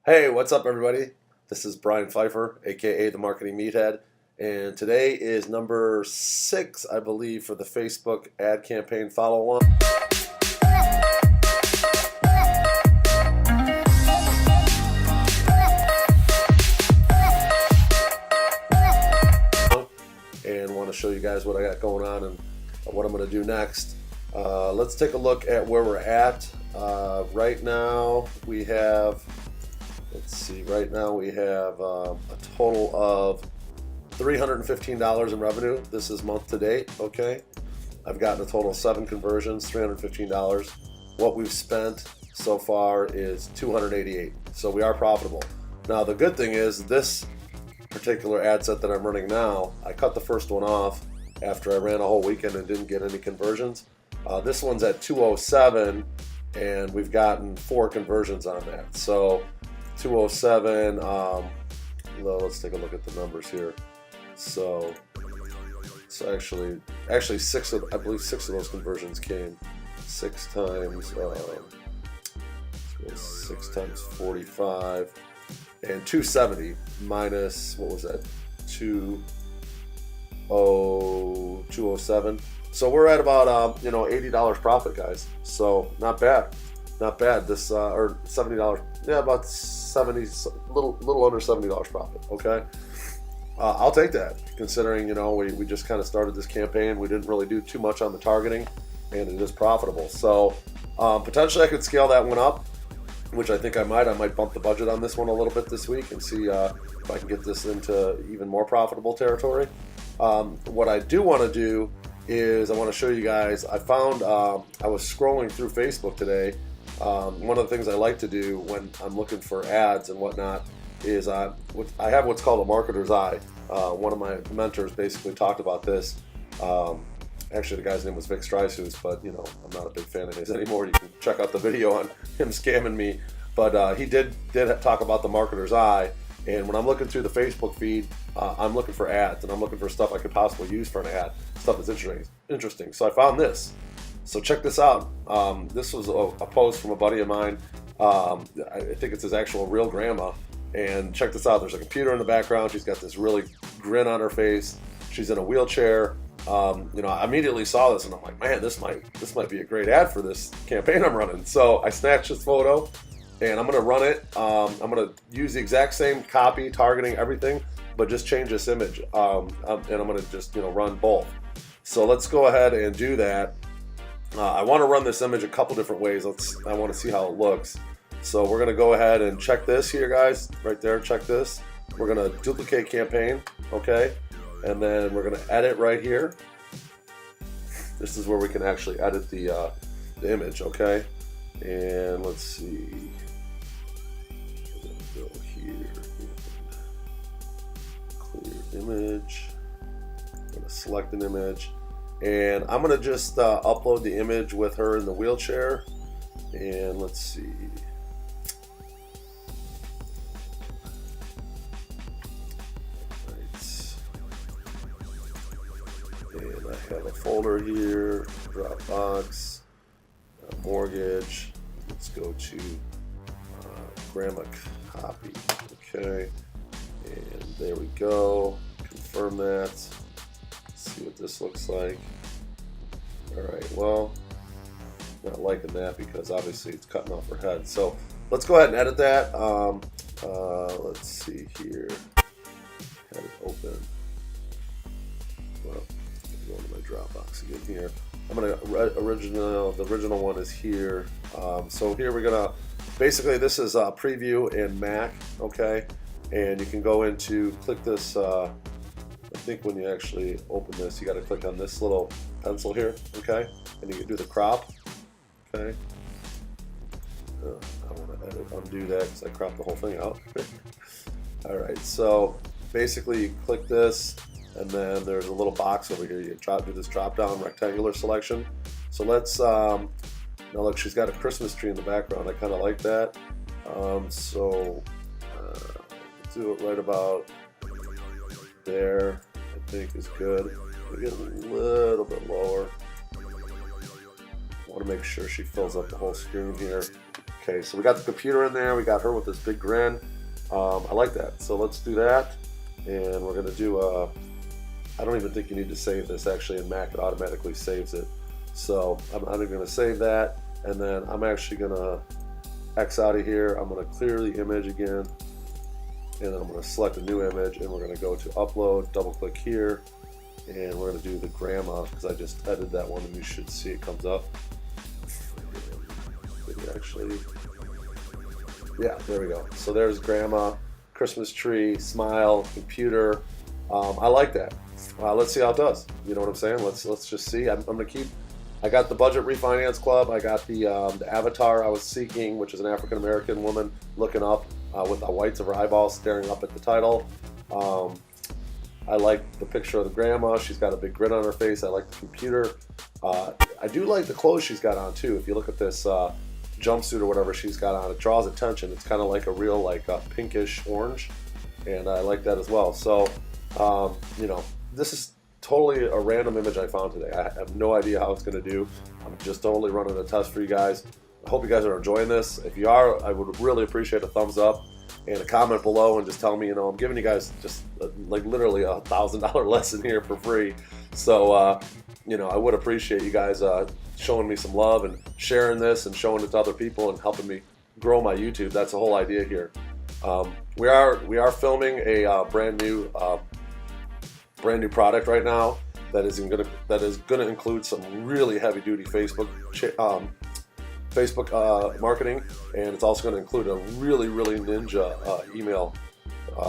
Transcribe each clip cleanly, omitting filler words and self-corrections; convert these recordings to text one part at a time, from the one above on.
Hey, what's up, everybody? This is Brian Pfeiffer, aka the Marketing Meathead, and today is number 6, I believe, for the Facebook ad campaign follow-on. And want to show you guys what I got going on and what I'm going to do next. Let's take a look at where we're at. Right now we have, right now we have a total of $315 in revenue. This is month to date, okay? I've gotten a total of 7 conversions, $315. What we've spent so far is $288, so we are profitable. Now the good thing is this particular ad set that I'm running now, I cut the first one off after I ran a whole weekend and didn't get any conversions. This one's at 207 and we've gotten 4 conversions on that. So 207, let's take a look at the numbers here. So actually I believe 6 of those conversions came 6 times 45 and 270 minus, what was that, 207. So we're at about $80 profit, guys. So not bad. This or $70, yeah, about 70, little under $70 profit. Okay, I'll take that, considering we just kind of started this campaign. We didn't really do too much on the targeting, and it is profitable. So potentially I could scale that one up, which I think I might. I might bump the budget on this one a little bit this week and see if I can get this into even more profitable territory. What I do want to do is I want to show you guys. I found I was scrolling through Facebook today. One of the things I like to do when I'm looking for ads and whatnot is I have what's called a marketer's eye. One of my mentors basically talked about this. Actually, the guy's name was Vic Strysus, but I'm not a big fan of his anymore. You can check out the video on him scamming me. But he did talk about the marketer's eye. And when I'm looking through the Facebook feed, I'm looking for ads, and I'm looking for stuff I could possibly use for an ad, stuff that's interesting. So I found this. So check this out. This was a post from a buddy of mine. I think it's his actual real grandma. And check this out. There's a computer in the background. She's got this really grin on her face. She's in a wheelchair. I immediately saw this and I'm like, man, this might be a great ad for this campaign I'm running. So I snatched this photo and I'm going to run it. I'm going to use the exact same copy, targeting, everything, but just change this image. And I'm going to just run both. So let's go ahead and do that. I want to run this image a couple different ways. I want to see how it looks. So we're going to go ahead and check this here, guys. Right there, check this. We're going to duplicate campaign, okay? And then we're going to edit right here. This is where we can actually edit the image, okay? And let's see. We're going to go here. Clear image. I'm going to select an image. And I'm going to just upload the image with her in the wheelchair. And let's see. And I have a folder here, Dropbox, mortgage. Let's go to grandma copy. Okay, and there we go. Confirm that. Let's see what this looks like. All right. Well, not liking that because obviously it's cutting off her head. So let's go ahead and edit that. Let's see here. Have it open. Well, go to my Dropbox again here. I'm gonna the original one is here. So here we're gonna basically, this is a preview in Mac, okay? And you can go into, click this. I think when you actually open this, you got to click on this little pencil here, okay? And you can do the crop, okay? I want to undo that because I cropped the whole thing out. All right, so basically you click this. And then there's a little box over here. You do this drop-down rectangular selection. So let's, now look, she's got a Christmas tree in the background. I kind of like that. So do it right about there, I think is good. We get a little bit lower. I want to make sure she fills up the whole screen here. Okay, so we got the computer in there. We got her with this big grin. I like that. So let's do that. And we're going to do I don't even think you need to save this. Actually, in Mac, it automatically saves it. So I'm going to save that. And then I'm actually going to X out of here. I'm going to clear the image again. And then I'm going to select a new image. And we're going to go to upload, double click here. And we're going to do the grandma because I just edited that one and you should see it comes up. Actually, yeah, there we go. So there's grandma, Christmas tree, smile, computer. I like that. Let's see how it does. You know what I'm saying? Let's just see. I'm gonna keep. I got the budget refinance club. I got the avatar I was seeking, which is an African American woman looking up with the whites of her eyeballs staring up at the title. I like the picture of the grandma. She's got a big grin on her face. I like the computer. I do like the clothes she's got on too. If you look at this jumpsuit or whatever she's got on, it draws attention. It's kind of like a real pinkish orange, and I like that as well. So you know, this is totally a random image I found today. I have no idea how it's going to do. I'm just totally running a test for you guys. I hope you guys are enjoying this. If you are, I would really appreciate a thumbs up and a comment below, and just tell me, you know, I'm giving you guys just like literally $1,000 lesson here for free. So you know, I would appreciate you guys showing me some love and sharing this and showing it to other people and helping me grow my YouTube. That's the whole idea here. We are filming a brand new product right now that is gonna include some really heavy duty Facebook marketing, and it's also going to include a really ninja email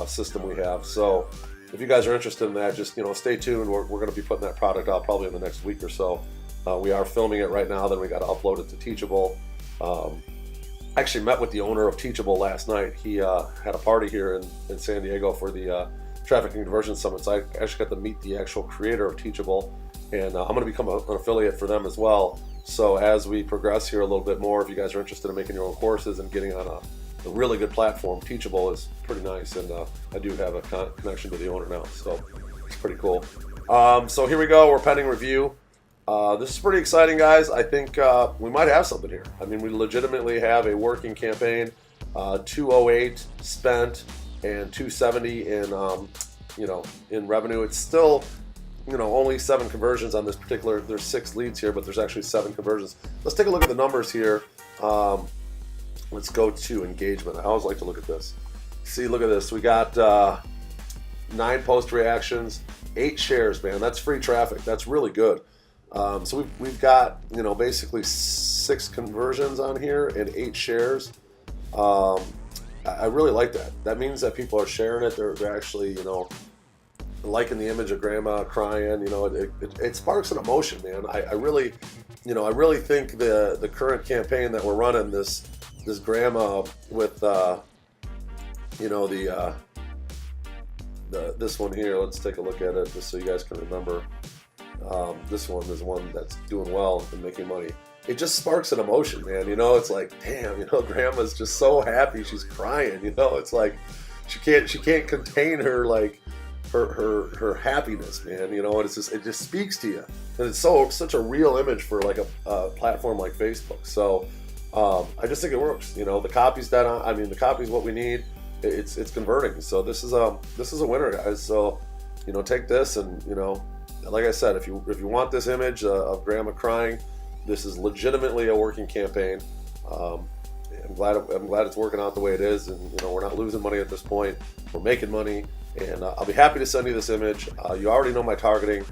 system we have. So if you guys are interested in that, just stay tuned. We're going to be putting that product out probably in the next week or so. We are filming it right now. Then we got to upload it to Teachable. I actually met with the owner of Teachable last night. He had a party here in San Diego for the Traffic and Conversion Summit. So I actually got to meet the actual creator of Teachable, and I'm going to become an affiliate for them as well. So as we progress here a little bit more, if you guys are interested in making your own courses and getting on a really good platform, Teachable is pretty nice, and I do have a connection to the owner now, so it's pretty cool. So here we go, we're pending review. This is pretty exciting, guys. I think we might have something here. I mean, we legitimately have a working campaign. 208 spent and 270 in revenue. It's still only 7 conversions on this particular. There's 6 leads here, but there's actually 7 conversions. Let's take a look at the numbers here. Let's go to engagement. I always like to look at this. See, look at this. We got 9 post reactions, 8 shares, man. That's free traffic. That's really good. So we've got basically 6 conversions on here and 8 shares. I really like that. That means that people are sharing it. They're actually liking the image of grandma crying. It sparks an emotion, man. I really think the current campaign that we're running, this grandma with this one here. Let's take a look at it just so you guys can remember. This one is one that's doing well and making money. It just sparks an emotion, man. It's like, damn, grandma's just so happy she's crying. It's like she can't contain her her happiness, man. And it just speaks to you, and it's such a real image for like a platform like Facebook. So I just think it works. The copy's the copy's what we need. It's converting. So this is a winner, guys. So take this, and like I said, if you want this image of grandma crying, this is legitimately a working campaign. I'm glad it's working out the way it is, and we're not losing money at this point. We're making money, and I'll be happy to send you this image. You already know my targeting,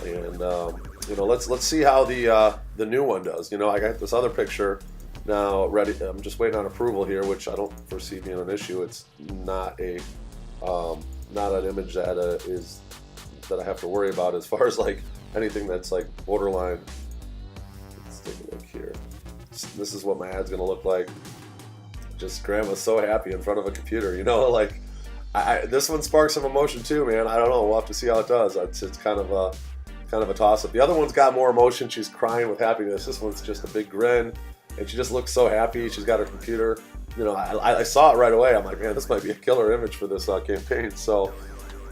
and let's see how the new one does. I got this other picture now ready. I'm just waiting on approval here, which I don't foresee being an issue. It's not an image that I have to worry about as far as like anything that's like borderline. Let's take a look here. This is what my ad's gonna look like. Just grandma's so happy in front of a computer, this one sparks some emotion too, man. I don't know. We'll have to see how it does. It's kind of a toss-up. The other one's got more emotion. She's crying with happiness. This one's just a big grin, and she just looks so happy. She's got her computer. I saw it right away. I'm like, man, this might be a killer image for this campaign. So,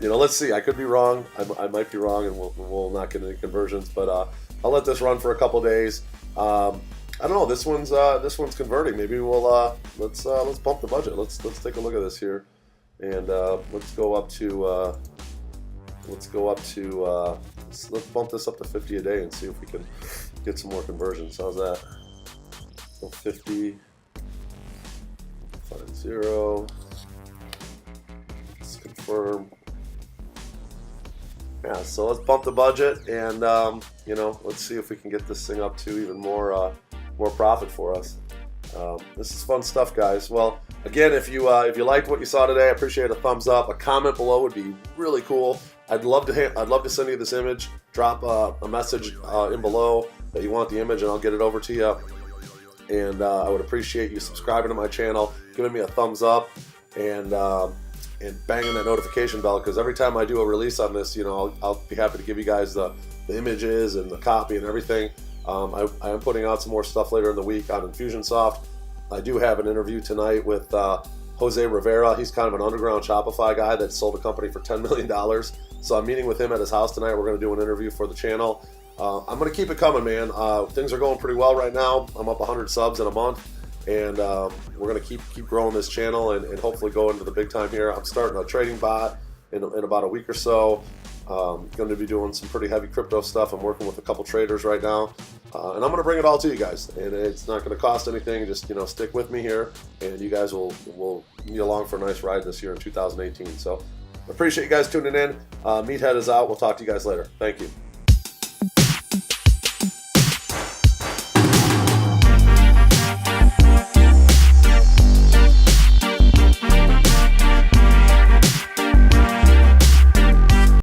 let's see. I could be wrong. I might be wrong, and we'll not get any conversions. But I'll let this run for a couple days. I don't know. This one's converting. Maybe we'll let's bump the budget. Let's take a look at this here, and let's bump this up to 50 a day and see if we can get some more conversions. How's that? So 50, find 0. Let's confirm. Yeah, so let's bump the budget, and let's see if we can get this thing up to even more profit for us. This is fun stuff, guys. Well, again, if you liked what you saw today, I appreciate a thumbs up. A comment below would be really cool. I'd love to send you this image. Drop a message in below that you want the image, and I'll get it over to you. And I would appreciate you subscribing to my channel, giving me a thumbs up, and banging that notification bell, because every time I do a release on this, I'll be happy to give you guys the images and the copy and everything. I am putting out some more stuff later in the week on Infusionsoft. I do have an interview tonight with Jose Rivera. He's kind of an underground Shopify guy that sold a company for $10 million. So I'm meeting with him at his house tonight. We're going to do an interview for the channel. I'm going to keep it coming, man. Things are going pretty well right now. I'm up 100 subs in a month, and we're going to keep growing this channel and hopefully go into the big time here. I'm starting a trading bot in about a week or so. Going to be doing some pretty heavy crypto stuff. I'm working with a couple traders right now, and I'm going to bring it all to you guys. And it's not going to cost anything. Just stick with me here, and you guys will be along for a nice ride this year in 2018. So appreciate you guys tuning in. Meathead is out. We'll talk to you guys later. Thank you.